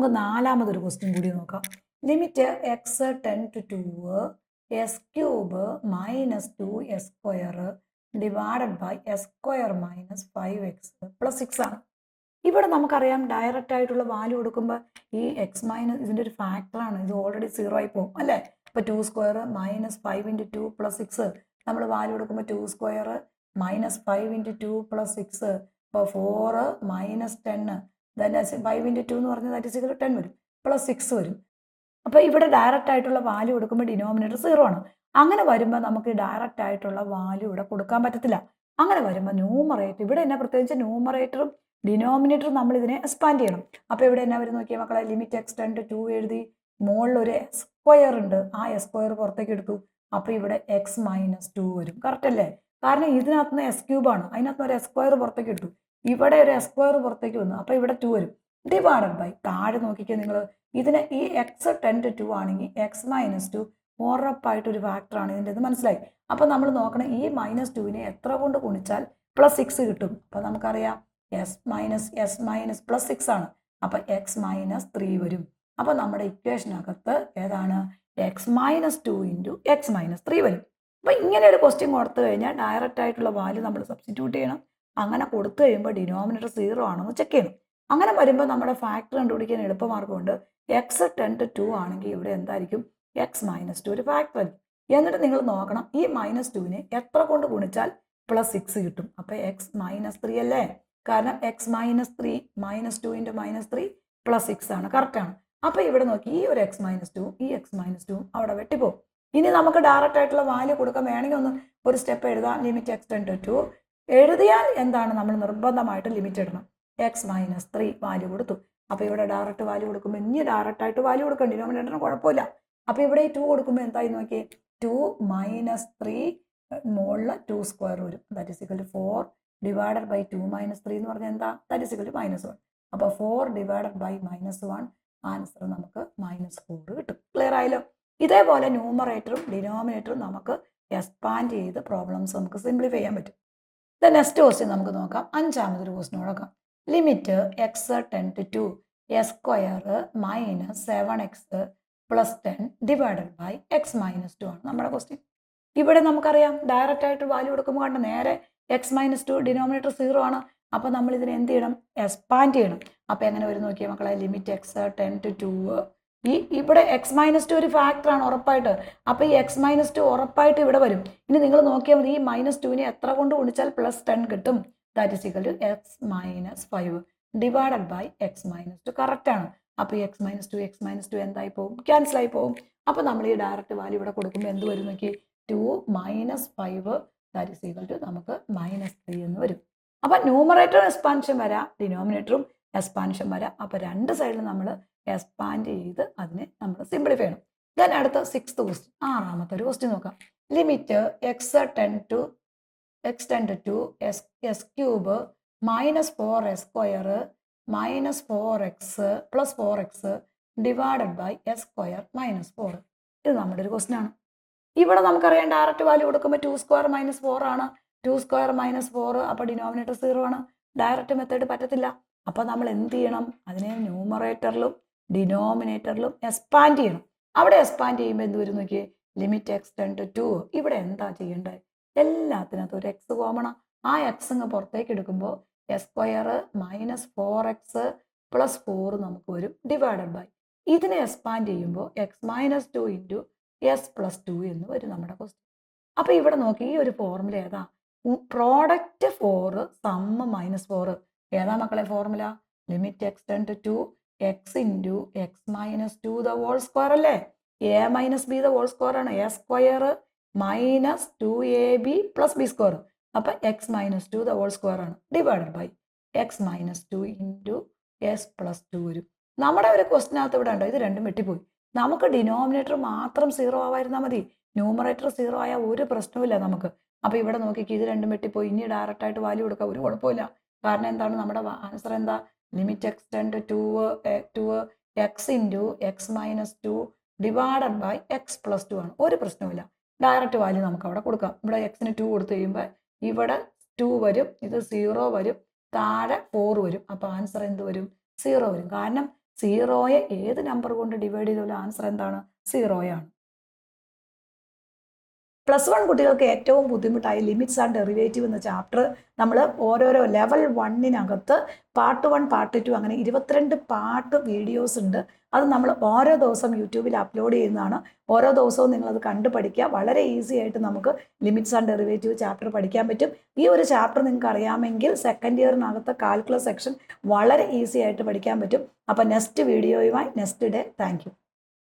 നമുക്ക് നാലാമതൊരു ക്വസ്റ്റ്യൻ കൂടി നോക്കാം. Limit x tends to 2 x cube minus 2s² divided by s² minus 5x plus 6 ആണ്. ഇവിടെ നമുക്കറിയാം ഡയറക്റ്റ് ആയിട്ടുള്ള വാല്യൂ കൊടുക്കുമ്പോൾ ഈ എക്സ് മൈനസ് ഇതിൻ്റെ ഒരു ഫാക്ടറാണ്, ഇത് ഓൾറെഡി 0 ആയി പോകും അല്ലേ. ഇപ്പോൾ 2² മൈനസ് 5 × 2 പ്ലസ് 6 നമ്മൾ വാല്യൂ കൊടുക്കുമ്പോൾ 2² മൈനസ് 5 × 2 പ്ലസ് 6 ഇപ്പോൾ 4 മൈനസ് 10 5 × 2 എന്ന് പറഞ്ഞാൽ ദാറ്റ് ഈസ് ഈക്വൽ 10 വരും, പ്ലസ് 6 വരും. അപ്പോൾ ഇവിടെ ഡയറക്റ്റ് ആയിട്ടുള്ള വാല്യൂ കൊടുക്കുമ്പോൾ ഡിനോമിനേറ്റർ 0 ആണ്. അങ്ങനെ വരുമ്പോൾ നമുക്ക് ഡയറക്റ്റ് ആയിട്ടുള്ള വാല്യൂ ഇവിടെ കൊടുക്കാൻ പറ്റത്തില്ല. അങ്ങനെ വരുമ്പോൾ ന്യൂമറേറ്റർ ഇവിടെ എന്നാ പ്രത്യേകിച്ച് ന്യൂമറേറ്ററും ഡിനോമിനേറ്ററും നമ്മൾ ഇതിനെ എക്സ്പാൻഡ് ചെയ്യണം. അപ്പോൾ ഇവിടെ എന്നാ വരും നോക്കിയാൽ മക്കളെ, ലിമിറ്റ് എക്സ് ടെൻ ടു 2 എഴുതി, മുകളിൽ ഒരു s² ഉണ്ട്, ആ s² പുറത്തേക്ക് എടുത്തു. അപ്പോൾ ഇവിടെ എക്സ് മൈനസ് 2 വരും. കറക്റ്റ് അല്ലേ? കാരണം ഇതിനകത്ത് നിന്ന് s³ ആണ്, അതിനകത്ത് ഒരു s² പുറത്തേക്ക് എടുത്തു, ഇവിടെ ഒരു s² പുറത്തേക്ക് വന്നു, അപ്പോൾ ഇവിടെ 2 വരും. ഡിവൈഡഡ് ബൈ താഴെ നോക്കിക്കുക നിങ്ങൾ, ഇതിന് ഈ എക്സ് 10 to 2 ആണെങ്കിൽ എക്സ് മൈനസ് 2 ഉറപ്പായിട്ടൊരു ഫാക്ടറാണ് ഇതിൻ്റെ, മനസ്സിലായി. അപ്പോൾ നമ്മൾ നോക്കണം ഈ -2നെ എത്ര കൊണ്ട് ഗുണിച്ചാൽ പ്ലസ് 6 കിട്ടും. അപ്പോൾ നമുക്കറിയാം എസ് മൈനസ് പ്ലസ് 6 ആണ്, അപ്പോൾ എക്സ് മൈനസ് 3 വരും. അപ്പോൾ നമ്മുടെ ഇക്വേഷനകത്ത് ഏതാണ്, എക്സ് മൈനസ് 2 × എക്സ് മൈനസ് 3 വരും. അപ്പോൾ ഇങ്ങനെ ഒരു ക്വസ്റ്റ്യൻ കൊടുത്തു കഴിഞ്ഞാൽ ഡയറക്റ്റ് ആയിട്ടുള്ള വാല്യൂ നമ്മൾ സബ്സ്റ്റിറ്റ്യൂട്ട് ചെയ്യണം. അങ്ങനെ കൊടുത്തു കഴിയുമ്പോൾ ഡിനോമിനേറ്റർ 0 ആണെന്ന് ചെക്ക് ചെയ്യണം. അങ്ങനെ വരുമ്പോൾ നമ്മുടെ ഫാക്ടർ കണ്ടുപിടിക്കാൻ എളുപ്പമാർഗമുണ്ട്. എക്സ് 10 to 2 ആണെങ്കിൽ ഇവിടെ എന്തായിരിക്കും, എക്സ് മൈനസ് 2 ഒരു ഫാക്ടർ ആയിരിക്കും. എന്നിട്ട് നിങ്ങൾ നോക്കണം ഈ -2നെ എത്ര കൊണ്ട് ഗുണിച്ചാൽ പ്ലസ് 6 കിട്ടും. അപ്പോൾ എക്സ് മൈനസ് 3 അല്ലേ, കാരണം എക്സ് മൈനസ് 3 -2 × -3 പ്ലസ് 6 ആണ്, കറക്റ്റാണ്. അപ്പോൾ ഇവിടെ നോക്കി ഈ ഒരു എക്സ് മൈനസ് 2 ഈ എക്സ് മൈനസ് 2 അവിടെ വെട്ടിപ്പോകും. ഇനി നമുക്ക് ഡയറക്റ്റ് ആയിട്ടുള്ള വാല്യൂ കൊടുക്കാൻ വേണമെങ്കിൽ ഒന്ന് ഒരു സ്റ്റെപ്പ് എഴുതാം. ലിമിറ്റ് എക്സ് 10 to 2 എഴുതിയാൽ എന്താണ്, നമ്മൾ നിർബന്ധമായിട്ട് ലിമിറ്റ് ഇടണം. എക്സ് മൈനസ് 3 വാല്യൂ കൊടുത്തു. അപ്പോൾ ഇവിടെ ഡയറക്റ്റ് വാല്യൂ കൊടുക്കുമ്പോൾ ഇനി ഡയറക്റ്റ് ആയിട്ട് വാല്യൂ കൊടുക്കണം, ഡിനോമിനേറ്ററിന് കുഴപ്പമില്ല. അപ്പോൾ ഇവിടെ 2 കൊടുക്കുമ്പോൾ എന്തായി നോക്കിയേ, 2 മൈനസ് 3 മുകളിൽ 2² വരും, that is equal to 4 divided by 2 minus 3 എന്ന് പറഞ്ഞാൽ എന്താ, ദാറ്റ് ഈസ് ഈക്വൽ ടു -1. അപ്പോൾ 4 ഡിവൈഡഡ് ബൈ -1 ആൻസർ നമുക്ക് -4 കിട്ടും. ക്ലിയർ ആയല്ലോ? ഇതേപോലെ ന്യൂമറേറ്ററും ഡിനോമിനേറ്ററും നമുക്ക് എക്സ്പാൻഡ് ചെയ്ത് പ്രോബ്ലംസ് നമുക്ക് സിംപ്ലിഫൈ ചെയ്യാൻ പറ്റും. നെക്സ്റ്റ് ക്വസ്റ്റ്യൻ നമുക്ക് നോക്കാം. അഞ്ചാമതൊരു ക്വസ്റ്റ്യൻ നോക്കാം. Limit x 10 to 2 s² minus 7x plus 10 divided by x minus 2 ആണ് നമ്മുടെ ക്വസ്റ്റ്യൻ. ഇവിടെ നമുക്കറിയാം ഡയറക്റ്റ് ആയിട്ട് വാല്യൂ കൊടുക്കുമ്പോൾ കണ്ട നേരെ എക്സ് മൈനസ് 2 ഡിനോമിനേറ്റർ 0 ആണ്. അപ്പോൾ നമ്മൾ ഇതിനെ എന്ത് ചെയ്യണം, എക്സ്പാൻഡ് ചെയ്യണം. അപ്പോൾ എങ്ങനെ വരും നോക്കിയാൽ മക്കളെ, ലിമിറ്റ് എക്സ് 10 to 2 ഇവിടെ എക്സ് മൈനസ് 2 ഒരു ഫാക്ടറാണ് ഉറപ്പായിട്ട്. അപ്പോൾ ഈ എക്സ് മൈനസ് 2 ഉറപ്പായിട്ട് ഇവിടെ വരും. ഇനി നിങ്ങൾ നോക്കിയാൽ മതി, ഈ -2നെ എത്ര കൊണ്ട് ഗുണിച്ചാൽ പ്ലസ് 10 കിട്ടും, that is equal to x minus 5 divided by x minus 2. Correct ആണ്. അപ്പോൾ ഈ എക്സ് മൈനസ് 2 എന്തായി പോകും, ക്യാൻസൽ ആയി പോകും. അപ്പോൾ നമ്മൾ ഈ ഡയറക്റ്റ് വാല്യൂ ഇവിടെ കൊടുക്കുമ്പോൾ എന്ത് വരും നോക്കി, 2 minus 5 that is equal to നമുക്ക് -3 എന്ന് വരും. അപ്പോൾ ന്യൂമറേറ്ററും എക്സ്പാൻഷൻ വരാം, ഡിനോമിനേറ്ററും എക്സ്പാൻഷൻ വരാം. അപ്പോൾ രണ്ട് സൈഡിലും നമ്മൾ എക്സ്പാൻഡ് ചെയ്ത് അതിനെ നമ്മൾ സിംപ്ലിഫൈ ചെയ്യണം. ദെൻ അടുത്ത 6th ക്വസ്റ്റ്യൻ, ആറാമത്തെ ഒരു ക്വസ്റ്റ്യൻ നോക്കാം. Limit x 10 to 2 s³ minus 4s² minus 4x plus 4x divided by s² minus 4. ഇത് നമ്മുടെ ഒരു ക്വസ്റ്റ്യൻ ആണ്. ഇവിടെ നമുക്കറിയാം ഡയറക്റ്റ് വാല്യൂ കൊടുക്കുമ്പോൾ 2² മൈനസ് 4 ആണ്, 2² മൈനസ് 4, അപ്പോൾ ഡിനോമിനേറ്റർ 0 ആണ്. ഡയറക്റ്റ് മെത്തേഡ് പറ്റത്തില്ല. അപ്പോൾ നമ്മൾ എന്ത് ചെയ്യണം, അതിനെ ന്യൂമറേറ്ററിലും ഡിനോമിനേറ്ററിലും എക്സ്പാൻഡ് ചെയ്യണം. അവിടെ എക്സ്പാൻഡ് ചെയ്യുമ്പോൾ എന്ത് വരും നോക്കിയേ, ലിമിറ്റ് എക്സ് 10 to 2 ഇവിടെ എന്താ ചെയ്യേണ്ടത്, എല്ലാത്തിനകത്തും ഒരു എക്സ് കോമൺ, ആ എക്സ് അങ്ങ് പുറത്തേക്ക് എടുക്കുമ്പോൾ s² മൈനസ് 4x പ്ലസ് 4 നമുക്ക് വരും ഡിവൈഡഡ് ബൈ ഇതിനെ എക്സ്പാൻഡ് ചെയ്യുമ്പോൾ എക്സ് മൈനസ് 2 × എസ് പ്ലസ് 2 എന്ന് വരും നമ്മുടെ ക്വസ്റ്റ്യൻ. അപ്പോൾ ഇവിടെ നോക്കി ഈ ഒരു ഫോർമുല ഏതാ, പ്രോഡക്റ്റ് 4 സമ്മ് -4 ഏതാ മക്കളെ formula, limit x 10 to 2 x × x minus 2 the whole square അല്ലേ, a minus b the whole square ആണ്, a² minus 2ab plus b². അപ്പോൾ x minus 2 the whole square ആണ് divided by x minus 2 × x plus 2 വരും. നമ്മുടെ ഒരു ക്വസ്റ്റിനകത്ത് ഇവിടെ ഉണ്ടോ, ഇത് രണ്ടും വെട്ടിപ്പോയി. നമുക്ക് ഡിനോമിനേറ്റർ മാത്രം 0 ആവായിരുന്നാൽ മതി, ന്യൂമറേറ്റർ 0 ആയാൽ ഒരു പ്രശ്നവുമില്ല നമുക്ക്. അപ്പോൾ ഇവിടെ നോക്കിക്ക് ഇത് രണ്ടും വെട്ടിപ്പോയി. ഇനി ഡയറക്റ്റ് ആയിട്ട് വാല്യൂ കൊടുക്കുക ഒരു കുഴപ്പമില്ല. കാരണം എന്താണ്, നമ്മുടെ ആൻസർ എന്താ, limit x 10 to 2 x × x minus 2 divided by x plus 2 ആണ്. ഒരു പ്രശ്നവുമില്ല, ഡയറക്റ്റ് വാല്യൂ നമുക്ക് അവിടെ കൊടുക്കാം. ഇവിടെ എക്സിന് 2 കൊടുത്തു കഴിയുമ്പോൾ ഇവിടെ 2 വരും, ഇത് 0 വരും, താഴെ 4 വരും. അപ്പോൾ ആൻസർ എന്ത് വരും, 0 വരും. കാരണം സീറോയെ ഏത് നമ്പർ കൊണ്ട് ഡിവൈഡ് ചെയ്താലും ആൻസർ എന്താണ്? സീറോയാണ്. +1 കുട്ടികൾക്ക് ഏറ്റവും ബുദ്ധിമുട്ടായി ലിമിറ്റ്സ് ആൻഡ് ഡെറിവേറ്റീവ് എന്ന ചാപ്റ്റർ നമ്മൾ ഓരോരോ ലെവൽ 1-നകത്ത് പാർട്ട് 1, പാർട്ട് 2 അങ്ങനെ 22 പാർട്ട് വീഡിയോസ് ഉണ്ട്. അത് നമ്മൾ ഓരോ ദിവസം യൂട്യൂബിൽ അപ്ലോഡ് ചെയ്യുന്നതാണ്. ഓരോ ദിവസവും നിങ്ങളത് കണ്ടു പഠിക്കുക. വളരെ ഈസി ആയിട്ട് നമുക്ക് ലിമിറ്റ്സ് ആൻഡ് ഡെറിവേറ്റീവ് ചാപ്റ്റർ പഠിക്കാൻ പറ്റും. ഈ ഒരു ചാപ്റ്റർ നിങ്ങൾക്ക് അറിയാമെങ്കിൽ സെക്കൻഡ് ഇയറിനകത്ത് കാൽക്കുലസ് സെക്ഷൻ വളരെ ഈസി ആയിട്ട് പഠിക്കാൻ പറ്റും. അപ്പോൾ നെക്സ്റ്റ് വീഡിയോയുമായി നെക്സ്റ്റ് ഡേ. Thank you.